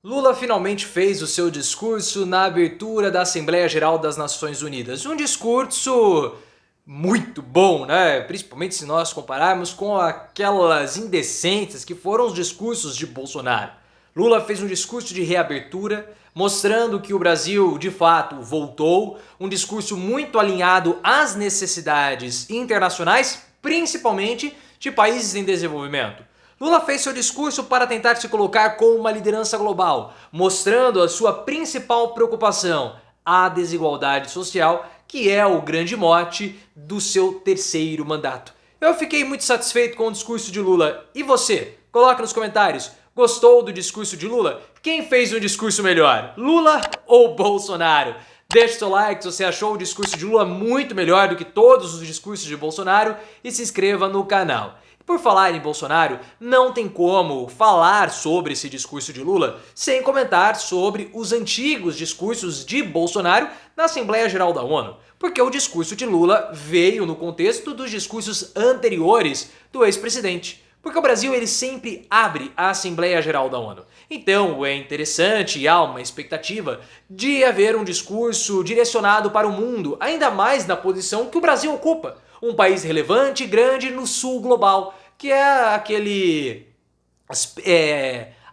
Lula finalmente fez o seu discurso na abertura da Assembleia Geral das Nações Unidas. Um discurso muito bom, né? Principalmente se nós compararmos com aquelas indecências que foram os discursos de Bolsonaro. Lula fez um discurso de reabertura, mostrando que o Brasil de fato voltou, um discurso muito alinhado às necessidades internacionais, principalmente de países em desenvolvimento. Lula fez seu discurso para tentar se colocar como uma liderança global, mostrando a sua principal preocupação, a desigualdade social, que é o grande mote do seu terceiro mandato. Eu fiquei muito satisfeito com o discurso de Lula. E você? Coloque nos comentários. Gostou do discurso de Lula? Quem fez um discurso melhor? Lula ou Bolsonaro? Deixe seu like se você achou o discurso de Lula muito melhor do que todos os discursos de Bolsonaro e se inscreva no canal. Por falar em Bolsonaro, não tem como falar sobre esse discurso de Lula sem comentar sobre os antigos discursos de Bolsonaro na Assembleia Geral da ONU, porque o discurso de Lula veio no contexto dos discursos anteriores do ex-presidente. Porque o Brasil ele sempre abre a Assembleia Geral da ONU. Então é interessante e há uma expectativa de haver um discurso direcionado para o mundo, ainda mais na posição que o Brasil ocupa. Um país relevante e grande no sul global, que é aquele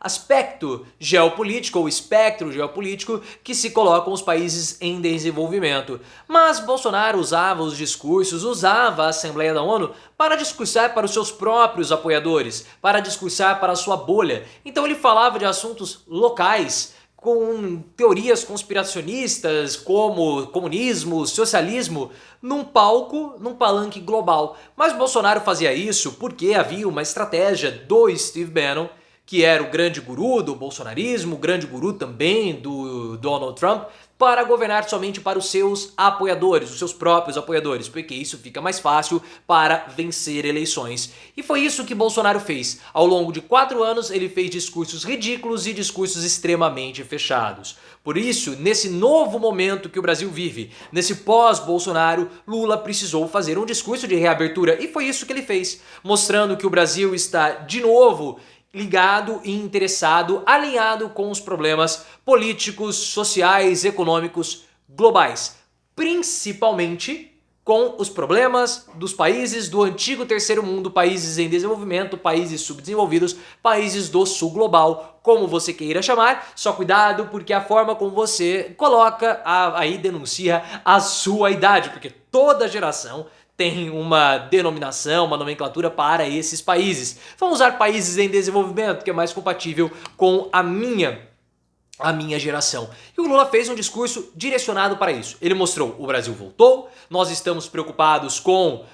aspecto geopolítico ou espectro geopolítico que se colocam os países em desenvolvimento. Mas Bolsonaro usava os discursos, usava a Assembleia da ONU para discursar para os seus próprios apoiadores, para discursar para a sua bolha. Então ele falava de assuntos locais, com teorias conspiracionistas como comunismo, socialismo, num palanque global. Mas Bolsonaro fazia isso porque havia uma estratégia do Steve Bannon, que era o grande guru do bolsonarismo, o grande guru também do Donald Trump, para governar somente para os seus apoiadores, os seus próprios apoiadores, porque isso fica mais fácil para vencer eleições. E foi isso que Bolsonaro fez. Ao longo de 4 anos, ele fez discursos ridículos e discursos extremamente fechados. Por isso, nesse novo momento que o Brasil vive, nesse pós-Bolsonaro, Lula precisou fazer um discurso de reabertura, e foi isso que ele fez, mostrando que o Brasil está de novo ligado e interessado, alinhado com os problemas políticos, sociais, econômicos globais, principalmente com os problemas dos países do antigo terceiro mundo, países em desenvolvimento, países subdesenvolvidos, países do sul global, como você queira chamar, só cuidado porque a forma como você coloca, aí denuncia a sua idade, porque toda geração tem uma denominação, uma nomenclatura para esses países. Vamos usar países em desenvolvimento, que é mais compatível com a minha geração. E o Lula fez um discurso direcionado para isso. Ele mostrou: o Brasil voltou, nós estamos preocupados com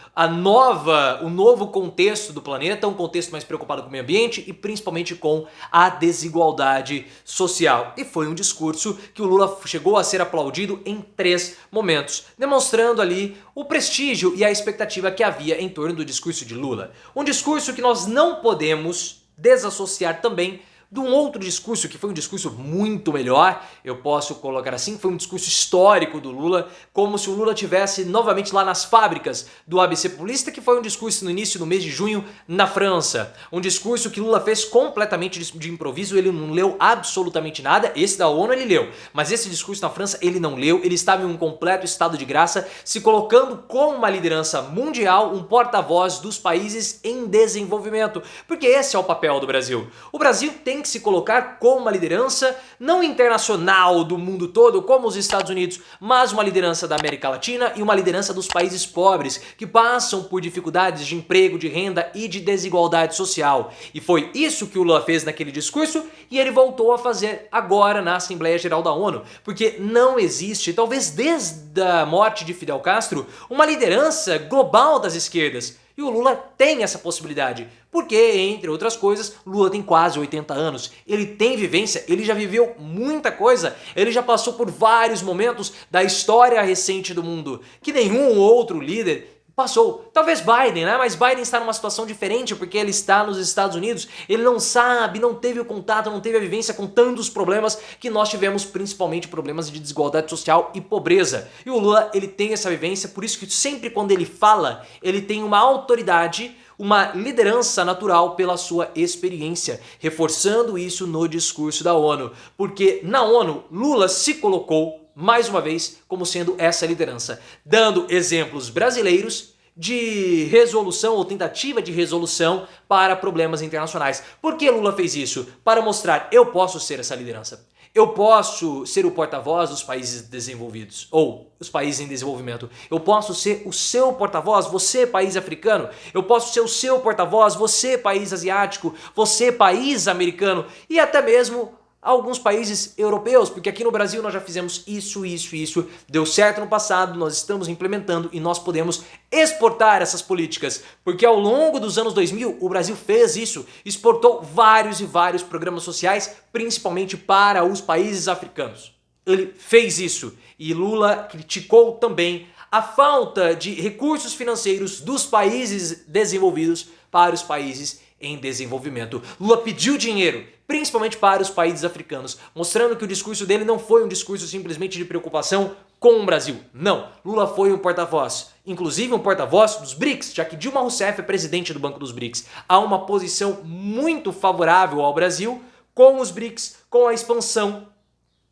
o novo contexto do planeta, um contexto mais preocupado com o meio ambiente e principalmente com a desigualdade social. E foi um discurso que o Lula chegou a ser aplaudido em 3 momentos, demonstrando ali o prestígio e a expectativa que havia em torno do discurso de Lula. Um discurso que nós não podemos desassociar também de um outro discurso, que foi um discurso muito melhor, eu posso colocar assim, foi um discurso histórico do Lula, como se o Lula tivesse novamente lá nas fábricas do ABC Paulista, que foi um discurso no início do mês de junho na França. Um discurso que Lula fez completamente de improviso, ele não leu absolutamente nada. Esse da ONU ele leu, mas esse discurso na França ele não leu, ele estava em um completo estado de graça, se colocando como uma liderança mundial, um porta-voz dos países em desenvolvimento, porque esse é o papel do Brasil. O Brasil tem que se colocar como uma liderança não internacional do mundo todo, como os Estados Unidos, mas uma liderança da América Latina e uma liderança dos países pobres que passam por dificuldades de emprego, de renda e de desigualdade social. E foi isso que o Lula fez naquele discurso e ele voltou a fazer agora na Assembleia Geral da ONU, porque não existe, talvez desde a morte de Fidel Castro, uma liderança global das esquerdas. E o Lula tem essa possibilidade, porque, entre outras coisas, Lula tem quase 80 anos, ele tem vivência, ele já viveu muita coisa, ele já passou por vários momentos da história recente do mundo, que nenhum outro líder passou. Talvez Biden, né? Mas Biden está numa situação diferente porque ele está nos Estados Unidos, ele não sabe, não teve o contato, não teve a vivência com tantos problemas que nós tivemos, principalmente problemas de desigualdade social e pobreza. E o Lula, ele tem essa vivência, por isso que sempre quando ele fala, ele tem uma autoridade, uma liderança natural pela sua experiência, reforçando isso no discurso da ONU, porque na ONU Lula se colocou mais uma vez como sendo essa liderança, dando exemplos brasileiros de resolução ou tentativa de resolução para problemas internacionais. Por que Lula fez isso? Para mostrar: eu posso ser essa liderança. Eu posso ser o porta-voz dos países desenvolvidos ou os países em desenvolvimento. Eu posso ser o seu porta-voz, você, país africano. Eu posso ser o seu porta-voz, você, país asiático, você, país americano e até mesmo alguns países europeus, porque aqui no Brasil nós já fizemos isso, deu certo no passado, nós estamos implementando e nós podemos exportar essas políticas, porque ao longo dos anos 2000 o Brasil fez isso, exportou vários e vários programas sociais, principalmente para os países africanos. Ele fez isso e Lula criticou também a falta de recursos financeiros dos países desenvolvidos para os países em desenvolvimento. Lula pediu dinheiro, principalmente para os países africanos, mostrando que o discurso dele não foi um discurso simplesmente de preocupação com o Brasil. Não, Lula foi um porta-voz, inclusive um porta-voz dos BRICS, já que Dilma Rousseff é presidente do Banco dos BRICS. Há uma posição muito favorável ao Brasil com os BRICS, com a expansão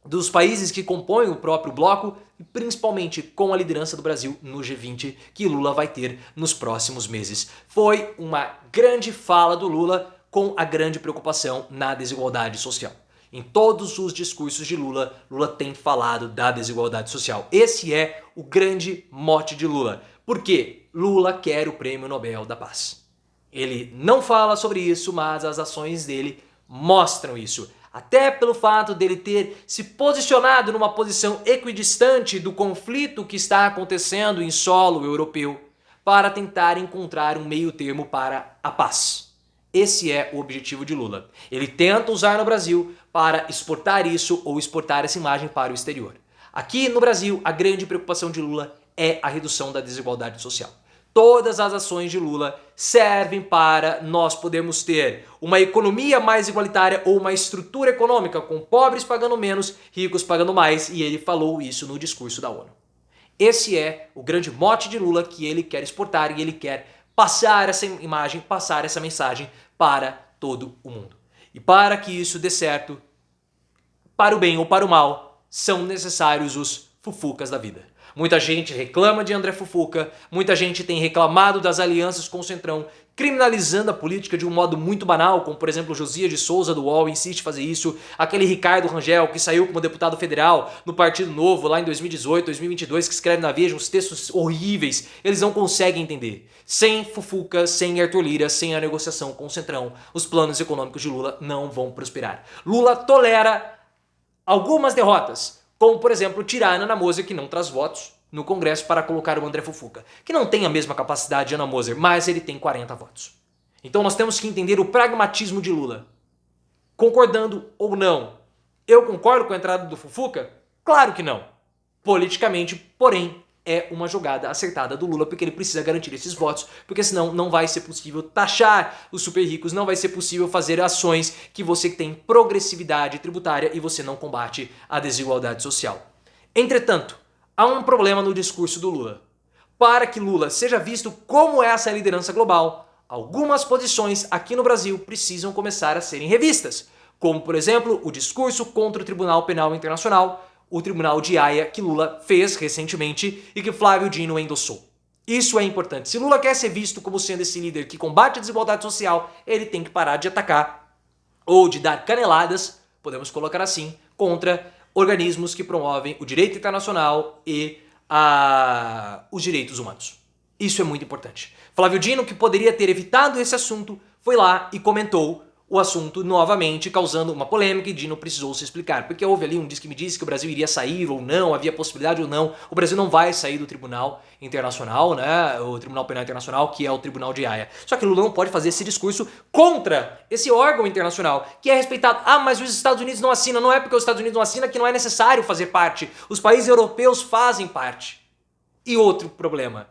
dos países que compõem o próprio bloco e principalmente com a liderança do Brasil no G20 que Lula vai ter nos próximos meses. Foi uma grande fala do Lula com a grande preocupação na desigualdade social. Em todos os discursos de Lula, Lula tem falado da desigualdade social. Esse é o grande mote de Lula. Por quê? Lula quer o Prêmio Nobel da Paz. Ele não fala sobre isso, mas as ações dele mostram isso. Até pelo fato dele ter se posicionado numa posição equidistante do conflito que está acontecendo em solo europeu para tentar encontrar um meio termo para a paz. Esse é o objetivo de Lula. Ele tenta usar no Brasil para exportar isso ou exportar essa imagem para o exterior. Aqui no Brasil, a grande preocupação de Lula é a redução da desigualdade social. Todas as ações de Lula servem para nós podermos ter uma economia mais igualitária ou uma estrutura econômica com pobres pagando menos, ricos pagando mais, e ele falou isso no discurso da ONU. Esse é o grande mote de Lula que ele quer exportar e ele quer passar essa imagem, passar essa mensagem para todo o mundo. E para que isso dê certo, para o bem ou para o mal, são necessários os fufucas da vida. Muita gente reclama de André Fufuca, muita gente tem reclamado das alianças com o Centrão, criminalizando a política de um modo muito banal, como por exemplo Josias de Souza do UOL insiste em fazer isso, aquele Ricardo Rangel que saiu como deputado federal no Partido Novo lá em 2018, 2022, que escreve na Veja uns textos horríveis, eles não conseguem entender. Sem Fufuca, sem Arthur Lira, sem a negociação com o Centrão, os planos econômicos de Lula não vão prosperar. Lula tolera algumas derrotas, como, por exemplo, tirar a Ana Moser, que não traz votos no Congresso, para colocar o André Fufuca, que não tem a mesma capacidade de Ana Moser, mas ele tem 40 votos. Então nós temos que entender o pragmatismo de Lula. Concordando ou não. Eu concordo com a entrada do Fufuca? Claro que não. Politicamente, porém, é uma jogada acertada do Lula, porque ele precisa garantir esses votos, porque senão não vai ser possível taxar os super ricos, não vai ser possível fazer ações que você tem progressividade tributária e você não combate a desigualdade social. Entretanto, há um problema no discurso do Lula. Para que Lula seja visto como essa liderança global, algumas posições aqui no Brasil precisam começar a serem revistas, como por exemplo o discurso contra o Tribunal Penal Internacional, o Tribunal de Haia que Lula fez recentemente e que Flávio Dino endossou. Isso é importante. Se Lula quer ser visto como sendo esse líder que combate a desigualdade social, ele tem que parar de atacar ou de dar caneladas, podemos colocar assim, contra organismos que promovem o direito internacional e os direitos humanos. Isso é muito importante. Flávio Dino, que poderia ter evitado esse assunto, foi lá e comentou o assunto novamente, causando uma polêmica, e Dino precisou se explicar, porque houve ali um diz que me disse que o Brasil iria sair ou não, havia possibilidade ou não. O Brasil não vai sair do Tribunal Internacional, né, o Tribunal Penal Internacional, que é o Tribunal de Haia. Só que Lula não pode fazer esse discurso contra esse órgão internacional, que é respeitado. Ah, mas os Estados Unidos não assinam. Não é porque os Estados Unidos não assinam que não é necessário fazer parte. Os países europeus fazem parte. E outro problema,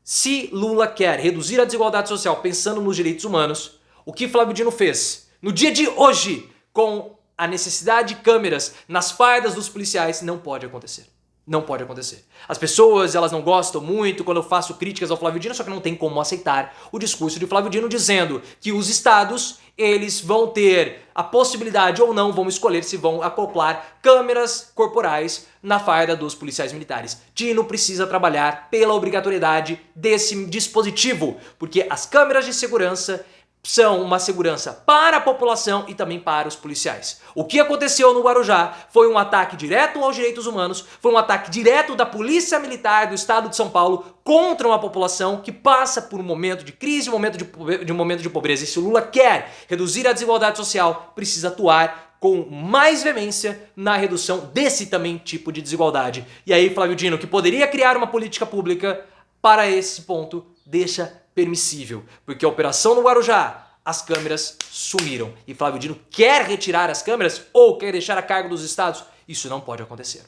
se Lula quer reduzir a desigualdade social pensando nos direitos humanos, o que Flávio Dino fez no dia de hoje com a necessidade de câmeras nas fardas dos policiais não pode acontecer. Não pode acontecer. As pessoas, elas não gostam muito quando eu faço críticas ao Flávio Dino, só que não tem como aceitar o discurso de Flávio Dino dizendo que os estados, eles vão ter a possibilidade ou não, vão escolher se vão acoplar câmeras corporais na farda dos policiais militares. Dino precisa trabalhar pela obrigatoriedade desse dispositivo, porque as câmeras de segurança são uma segurança para a população e também para os policiais. O que aconteceu no Guarujá foi um ataque direto aos direitos humanos, foi um ataque direto da Polícia Militar do Estado de São Paulo contra uma população que passa por um momento de crise, um momento de pobreza. E se o Lula quer reduzir a desigualdade social, precisa atuar com mais veemência na redução desse também tipo de desigualdade. E aí, Flávio Dino, que poderia criar uma política pública para esse ponto, deixa permissível, porque a operação no Guarujá, as câmeras sumiram. E Flávio Dino quer retirar as câmeras ou quer deixar a cargo dos estados? Isso não pode acontecer.